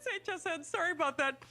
It's HSN. Sorry about that.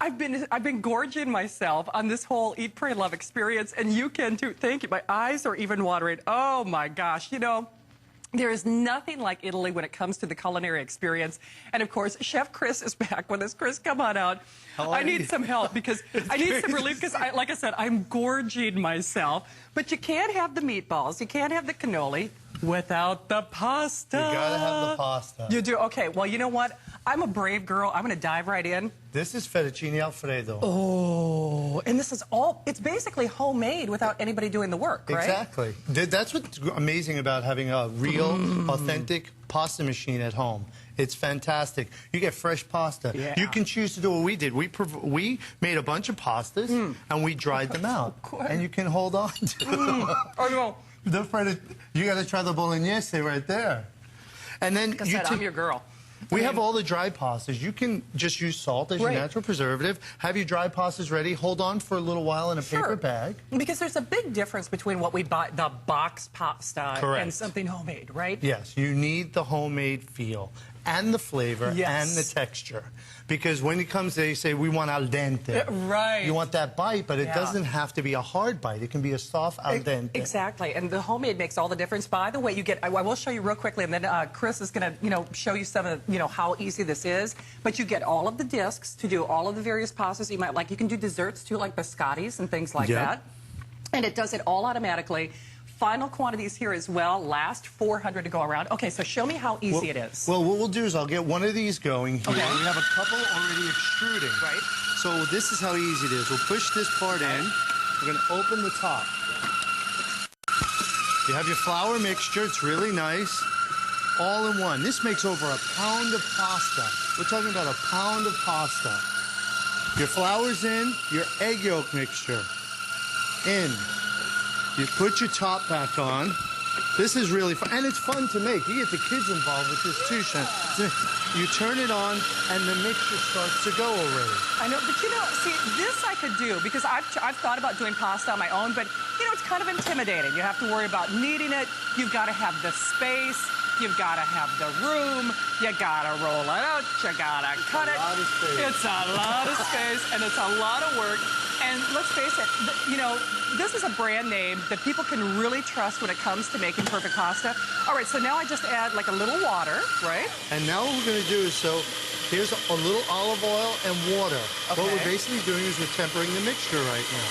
I've been gorging myself on this whole Eat, Pray, Love experience, and you can too. Thank you. My eyes are even watering. Oh my gosh, you know, there is nothing like Italy when it comes to the culinary experience. And of course, Chef Chris is back with us. Chris, come on out. I need some help because I need some relief because, like I said, I'm gorging myself. But you can't have the meatballs. You can't have the cannoli without the pasta. You gotta have the pasta. You do? Okay, well, you know what? I'm a brave girl. I'm going to dive right in. This is fettuccine alfredo. Oh, and this is all, it's basically homemade without anybody doing the work, right? Exactly. That's what's amazing about having a real, authentic pasta machine at home. It's fantastic. You get fresh pasta. Yeah. You can choose to do what we did. We made a bunch of pastas, and we dried them out. And you can hold on to them. Oh, no. You got to try the bolognese right there. And then Like I said, I'm your girl. We have all the dry pastas. You can just use salt as your natural preservative. Have your dry pastas ready. Hold on for a little while in a paper bag. Because there's a big difference between what we buy, the box pasta, and something homemade, right? Yes, you need the homemade feel and the flavor and the texture. Because when it comes, they say we want al dente. Right. You want that bite, but it doesn't have to be a hard bite. It can be a soft al dente. Exactly, and the homemade makes all the difference. By the way, you get, I will show you real quickly, and then Chris is going to, show you some of, how easy this is. But you get all of the discs to do all of the various pastas you might like. You can do desserts too, like biscottis and things like that. And it does it all automatically. Final quantities here as well. Last 400 to go around. Okay, so show me how easy it is. Well, what we'll do is I'll get one of these going here. Okay. We have a couple already extruding. Right. So this is how easy it is. We'll push this part in. We're going to open the top. You have your flour mixture. It's really nice. All in one. This makes over a pound of pasta. We're talking about a pound of pasta. Your flour's in. Your egg yolk mixture in. You put your top back on. This is really fun, and it's fun to make. You get the kids involved with this too, Shen. You turn it on, and the mixture starts to go already. I know, but see, this I could do because I've thought about doing pasta on my own, but it's kind of intimidating. You have to worry about kneading it. You've got to have the space. You've got to have the room. You got to roll it out. You got to cut it. It's a lot of space, and it's a lot of work. And let's face it, this is a brand name that people can really trust when it comes to making perfect pasta. All right, so now I just add like a little water, right? And now what we're going to do is, here's a little olive oil and water. Okay. What we're basically doing is we're tempering the mixture right now.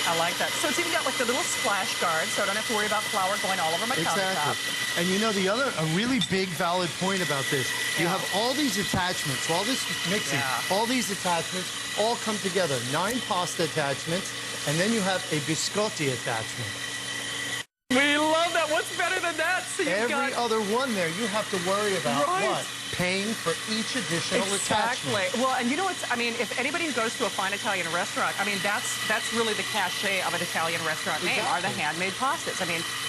I like that. So it's even got like the little splash guard, so I don't have to worry about flour going all over my countertop. And a really big valid point about this, you have all these attachments, all this mixing, all these attachments all come together. 9 pasta attachments, and then you have a biscotti attachment. We love that. What's better than that? So Every other one there, you have to worry about what? Paying for each additional attachment. Well, and if anybody who goes to a fine Italian restaurant, that's really the cachet of an Italian restaurant name, are the handmade pastas.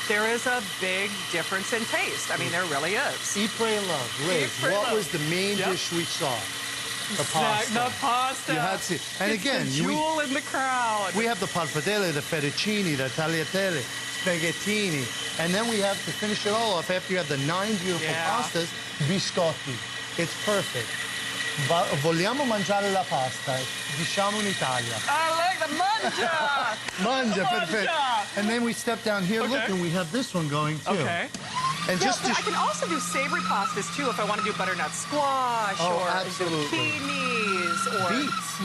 There is a big difference in taste. There really is. Eat, pray, and love. Liz, what was the main dish we saw? The pasta. The pasta. You had to. And again, the jewel in the crown. We have the pappardelle, the fettuccine, the tagliatelle, spaghettini, and then we have to finish it all off after you have the 9 beautiful pastas, biscotti. It's perfect. Vogliamo mangiare la pasta? Diciamo in Italia. I like the mangia. Mangia, perfetto. And then we step down here, look, and we have this one going too. Okay. And I can also do savory pastas too if I want to do butternut squash or zucchinis or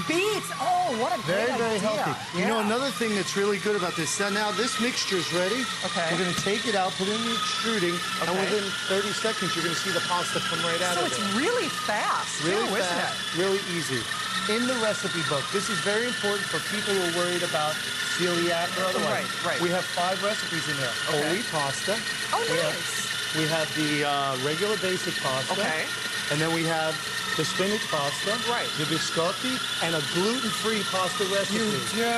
beets. Oh, what a great idea. Very healthy. You know, another thing that's really good about this, so now this mixture is ready. Okay. We're going to take it out, put it in the extruding, and within 30 seconds you're going to see the pasta come right out of it. So it's really fast, really too, isn't it? Really easy. In the recipe book, this is very important for people who are worried about celiac or otherwise. Right. We have 5 recipes in there. Whole pasta. Oh, nice. We have the regular basic pasta. Okay. And then we have the spinach pasta. Right. The biscotti and a gluten-free pasta recipe. You do.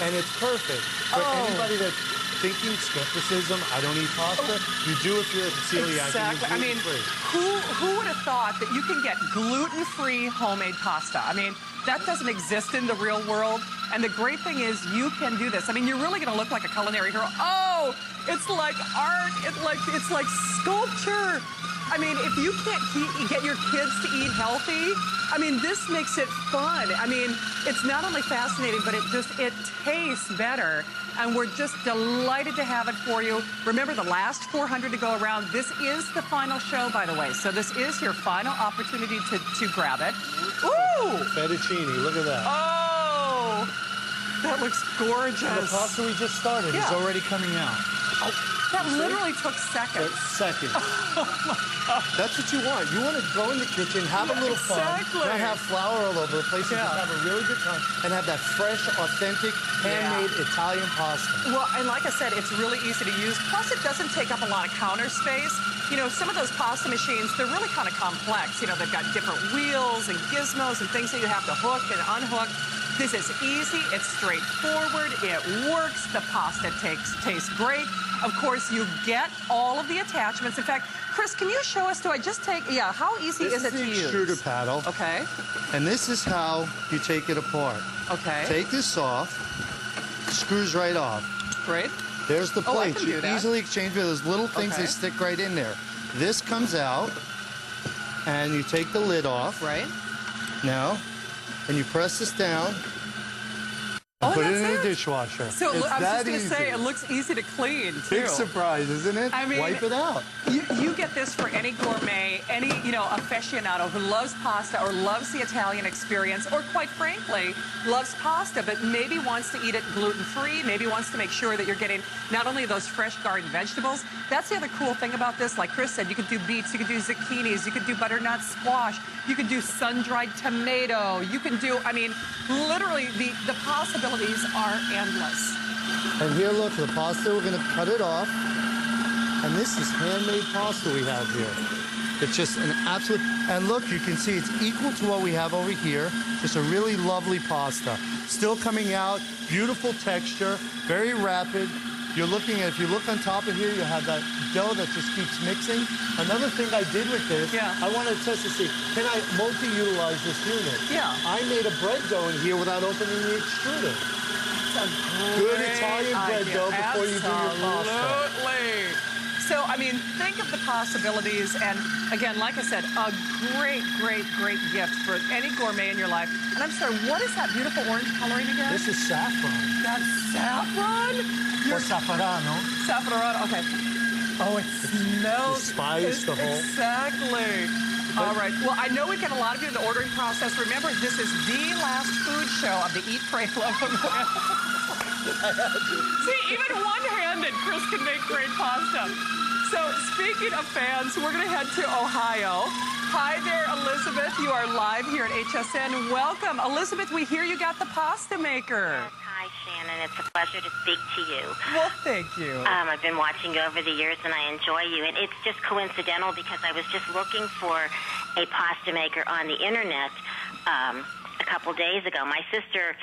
And it's perfect for anybody that's thinking skepticism, I don't eat pasta. You do if you're celiac. Exactly. And you're who would have thought that you can get gluten-free homemade pasta? That doesn't exist in the real world. And the great thing is you can do this. You're really going to look like a culinary hero. Oh, it's like art. It's like sculpture. I mean, if you can't get your kids to eat healthy, I mean, this makes it fun. I mean, it's not only fascinating, but it tastes better. And we're just delighted to have it for you. Remember, the last 400 to go around. This is the final show, by the way. So this is your final opportunity to grab it. Ooh! Fettuccine, look at that. Oh! That looks gorgeous. And the pasta we just started is already coming out. That literally took seconds. Seconds. That's what you want. You want to go in the kitchen, have a little fun, not have flour all over the place, and just have a really good time, and have that fresh, authentic, handmade Italian pasta. Well, and like I said, it's really easy to use. Plus, it doesn't take up a lot of counter space. You know, some of those pasta machines, they're really kind of complex. You know, they've got different wheels and gizmos and things that you have to hook and unhook. This is easy. It's straightforward. It works. The pasta tastes great. Of course, you get all of the attachments. In fact, Chris, can you show us? Do I just take? Yeah. How easy is it to use? This is the extruder paddle. Okay. And this is how you take it apart. Okay. Take this off. Screws right off. Great. There's the plate. I can do You that. easily exchange with those little things. They stick right in there. This comes out, and you take the lid off. Right. Now, and you press this down. Put it in the dishwasher. So it's I was just going to easy. say, it looks easy to clean, too. Big surprise, isn't it? I mean, wipe it out. You get this for any gourmet, any, aficionado who loves pasta or loves the Italian experience, or quite frankly, loves pasta, but maybe wants to eat it gluten-free, maybe wants to make sure that you're getting not only those fresh garden vegetables. That's the other cool thing about this. Like Chris said, you could do beets, you could do zucchinis, you could do butternut squash, you could do sun-dried tomato, you can do, I mean, literally the possibilities are endless. And here, look, the pasta, we're going to cut it off. And this is handmade pasta we have here. It's just an absolute, and look, you can see it's equal to what we have over here. Just a really lovely pasta. Still coming out, beautiful texture, very rapid. You're looking at, if you look on top of here, you have that dough that just keeps mixing. Another thing I did with this, I wanted to test to see, can I multi-utilize this unit? Yeah. I made a bread dough in here without opening the extruder. Good Italian bread dough before you do your pasta. Absolutely. So, I mean, think of the possibilities. And again, like I said, a great, great, great gift for any gourmet in your life. And I'm sorry, what is that beautiful orange coloring again? This is saffron. That's saffron? Or saffarano. Saffron, okay. Oh, it smells. The spice, the whole. Exactly. All right. Well, I know we get a lot of you in the ordering process. Remember, this is the last food show of the Eat, Pray, Love See, even one-handed, Chris can make great pasta. So, speaking of fans, we're going to head to Ohio. Hi there, Elizabeth. You are live here at HSN. Welcome. Elizabeth, we hear you got the pasta maker. Hi, Shannon. It's a pleasure to speak to you. Well, thank you. I've been watching you over the years, and I enjoy you. And it's just coincidental because I was just looking for a pasta maker on the Internet a couple days ago. My sister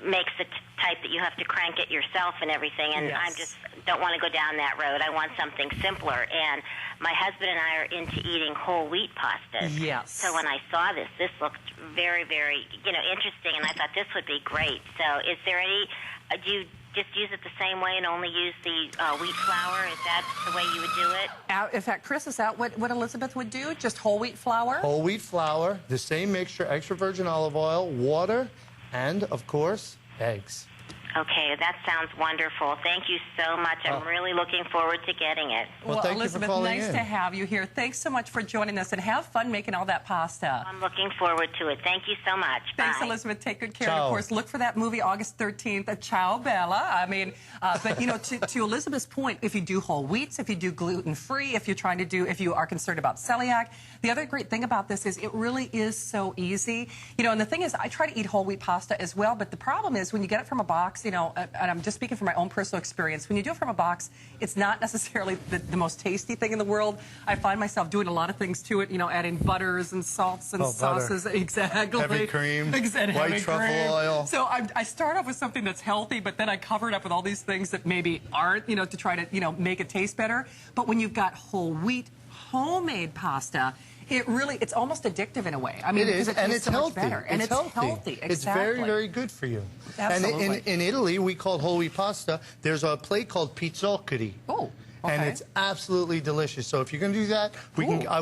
makes the type that you have to crank it yourself and everything, and I just don't want to go down that road. I want something simpler. And my husband and I are into eating whole wheat pastas. Yes. So when I saw this looked very, very, interesting, and I thought this would be great. So is there any, do you just use it the same way and only use the wheat flour? Is that the way you would do it? In fact, Chris, is that what Elizabeth would do? Just whole wheat flour? Whole wheat flour, the same mixture, extra virgin olive oil, water, and, of course, eggs. Okay, that sounds wonderful. Thank you so much. I'm really looking forward to getting it. Well, thank Elizabeth, you for calling nice in. to have you here. Thanks so much for joining us, and have fun making all that pasta. I'm looking forward to it. Thank you so much. Thanks, Bye. Elizabeth. Take good care. Ciao. And, of course, look for that movie August 13th, Ciao, Bella. I mean, but, to Elizabeth's point, if you do whole wheats, if you do gluten-free, if you are concerned about celiac, the other great thing about this is it really is so easy. And the thing is, I try to eat whole wheat pasta as well, but the problem is when you get it from a box, and I'm just speaking from my own personal experience, when you do it from a box, it's not necessarily the most tasty thing in the world. I find myself doing a lot of things to it, adding butters and salts and sauces. Butter. Exactly. Heavy cream, Exactly. white truffle oil. So I start off with something that's healthy, but then I cover it up with all these things that maybe aren't, to try to, make it taste better. But when you've got whole wheat, homemade pasta, it's almost addictive in a way. I mean, it is, and so it's healthy. much better. And it's healthy. Exactly. It's very, very good for you. Absolutely. And in Italy, we call whole wheat pasta, there's a plate called pizzoccheri. Oh. and Okay. it's absolutely delicious. So if you're going to do that,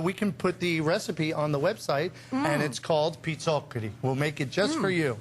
we can put the recipe on the website, and it's called pizzoccheri. We'll make it just for you.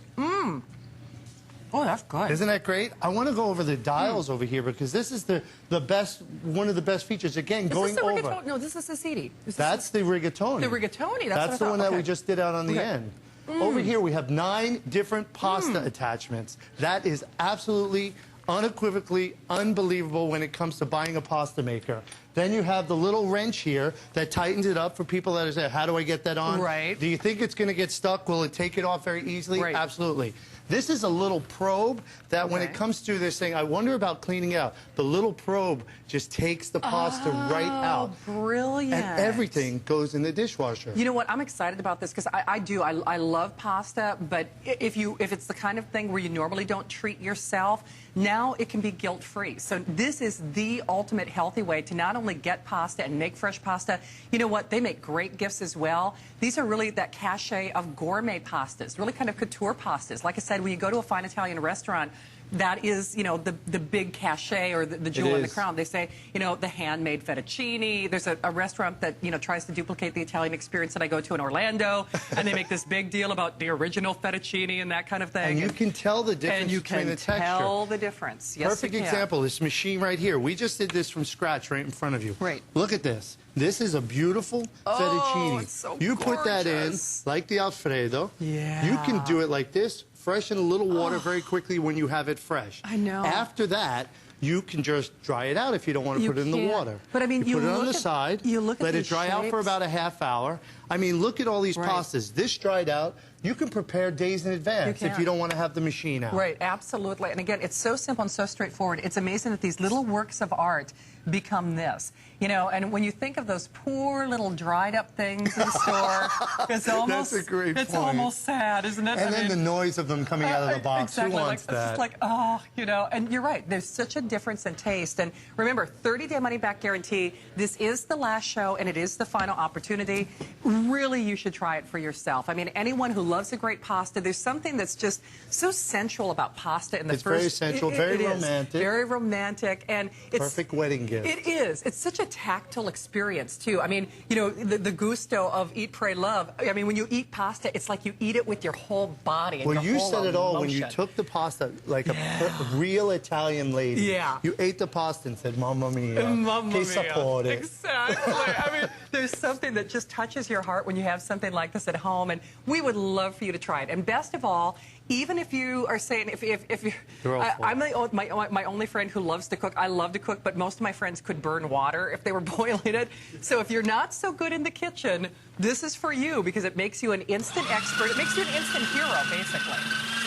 Oh, that's good. Isn't that great? I want to go over the dials over here because this is the best, one of the best features. Again, Is going this the over. rigatoni? No, this is the ziti. That's the rigatoni. The rigatoni. That's the one that we just did out on the Okay. end. Over here, we have 9 different pasta attachments. That is absolutely, unequivocally unbelievable when it comes to buying a pasta maker. Then you have the little wrench here that tightens it up for people that are saying, how do I get that on? Right. Do you think it's going to get stuck? Will it take it off very easily? Right. Absolutely. This is a little probe that when it comes to this thing, I wonder about cleaning it out. The little probe just takes the pasta right out. Brilliant. And everything goes in the dishwasher. You know what? I'm excited about this because I love pasta, but if it's the kind of thing where you normally don't treat yourself, now it can be guilt-free. So this is the ultimate healthy way to not only get pasta and make fresh pasta. You know what? They make great gifts as well. These are really that cachet of gourmet pastas, really kind of couture pastas. Like I said, when you go to a fine Italian restaurant, that is, you know, the big cachet or the jewel in the crown. They say, you know, the handmade fettuccine. There's a restaurant that, you know, tries to duplicate the Italian experience that I go to in Orlando, and they make this big deal about the original fettuccine and that kind of thing. And you can tell the difference and you between can the texture. tell the difference. Yes, Perfect you can. example, this machine right here. We just did this from scratch right in front of you. Right. Look at this. This is a beautiful fettuccine. It's so you put that in gorgeous. like the Alfredo. Yeah. You can do it like this, fresh in a little water very quickly when you have it fresh. I know. After that, you can just dry it out if you don't want to You put it in the can't. water. But, I mean, you you put it on look the at- side, you look at let it these dry out for shapes. about a half hour. I mean, look at all these Right. pastas. This dried out, you can prepare days in advance if can. you don't want to have the machine out. Right, absolutely. And again, it's so simple and so straightforward. It's amazing that these little works of art become this. You know, and when you think of those poor little dried up things in the store, it's almost, That's a great it's point. almost sad, isn't it? And then the noise of them coming out of the box. Exactly. Who wants It's just that? like, oh, you know, and you're right. There's such a difference in taste. And remember, 30-day money-back guarantee. This is the last show, and it is the final opportunity. Really, you should try it for yourself. I mean, anyone who loves a great pasta, there's something that's just so sensual about pasta in the It's first... very sensual, very it is. romantic. Very romantic, and it's... Perfect wedding gift. It is. It's such a tactile experience, too. I mean, you know, the gusto of eat, pray, love. I mean, when you eat pasta, it's like you eat it with your whole body and Well, your you whole said it all when you emotion. took the pasta like a real Italian lady. Yeah. You ate the pasta and said, Mamma mia, Mamma che mia. sapore. Exactly. I mean, there's something that just touches your heart when you have something like this at home, and we would love for you to try it. And best of all, even if you are saying, if you, They're all full. I'm my only friend who loves to cook. I love to cook, but most of my friends could burn water if they were boiling it. So if you're not so good in the kitchen, this is for you because it makes you an instant expert. It makes you an instant hero, basically.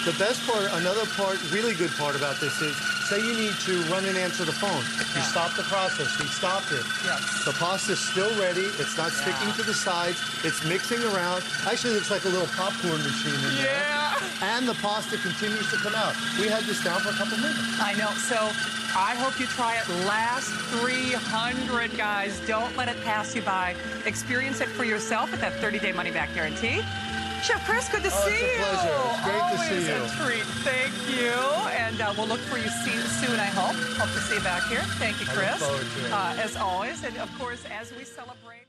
The best part, another part, really good part about this is, say you need to run and answer the phone. You stop the process. You stopped it. Yes. The pasta's still ready. It's not sticking to the sides. It's mixing around. Actually, looks like a little popcorn machine in there. Yeah. And the pasta continues to come out. We had this down for a couple minutes. I know. So I hope you try it. Last 300, guys. Don't let it pass you by. Experience it for yourself with that 30-day money-back guarantee. Chef Chris, good to see it's a you. pleasure. It's great to see Always you. a treat. Thank you. And we'll look for you soon, I hope. Hope to see you back here. Thank you, I Chris. look forward to it. As always. And, of course, as we celebrate...